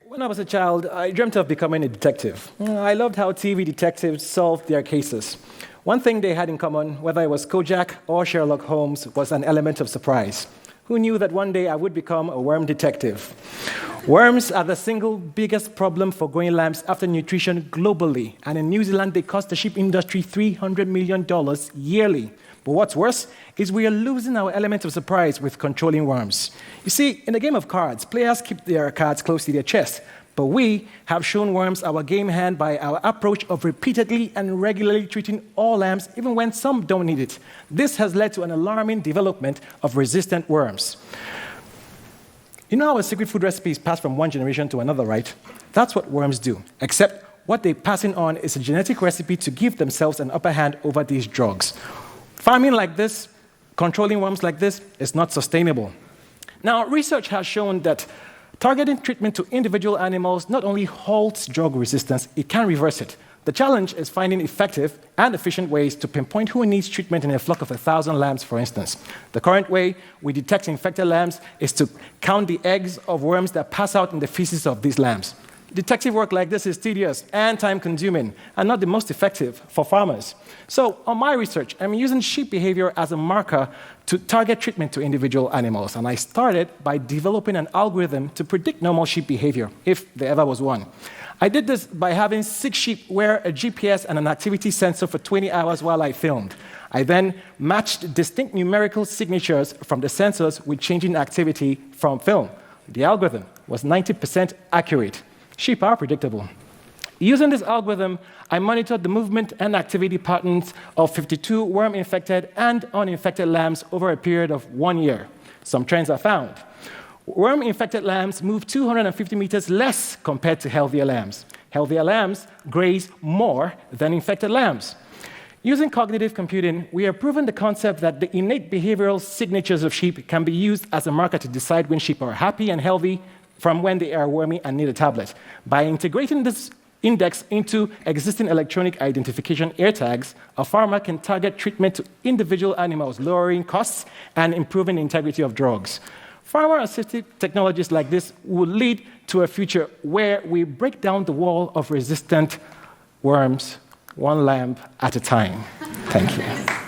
When I was a child, I dreamt of becoming a detective. I loved how TV detectives solved their cases. One thing they had in common, whether it was Kojak or Sherlock Holmes, was an element of surprise. Who knew that one day I would become a worm detective? Worms are the single biggest problem for growing lambs after nutrition globally, and in New Zealand they cost the sheep industry $300 million yearly. But what's worse is we are losing our element of surprise with controlling worms. You see, in a game of cards, players keep their cards close to their chest, but we have shown worms our game hand by our approach of repeatedly and regularly treating all lambs, even when some don't need it. This has led to an alarming development of resistant worms. You know how a secret food recipe is passed from one generation to another, right? That's what worms do, except what they're passing on is a genetic recipe to give themselves an upper hand over these drugs. Farming like this, controlling worms like this, is not sustainable. Now, research has shown that targeting treatment to individual animals not only halts drug resistance, it can reverse it. The challenge is finding effective and efficient ways to pinpoint who needs treatment in a flock of 1,000 lambs, for instance. The current way we detect infected lambs is to count the eggs of worms that pass out in the feces of these lambs. Detective work like this is tedious and time-consuming, and not the most effective for farmers. So, on my research, I'm using sheep behavior as a marker to target treatment to individual animals, and I started by developing an algorithm to predict normal sheep behavior, if there ever was one. I did this by having 6 sheep wear a GPS and an activity sensor for 20 hours while I filmed. I then matched distinct numerical signatures from the sensors with changing activity from film. The algorithm was 90% accurate. Sheep are predictable. Using this algorithm, I monitored the movement and activity patterns of 52 worm-infected and uninfected lambs over a period of 1 year. Some trends are found. Worm-infected lambs move 250 meters less compared to healthier lambs. Healthier lambs graze more than infected lambs. Using cognitive computing, we have proven the concept that the innate behavioral signatures of sheep can be used as a marker to decide when sheep are happy and healthy from when they are wormy and need a tablet. By integrating this index into existing electronic identification AirTags, a farmer can target treatment to individual animals, lowering costs and improving the integrity of drugs. Farmer-assisted technologies like this will lead to a future where we break down the wall of resistant worms, one lamb at a time. Thank you.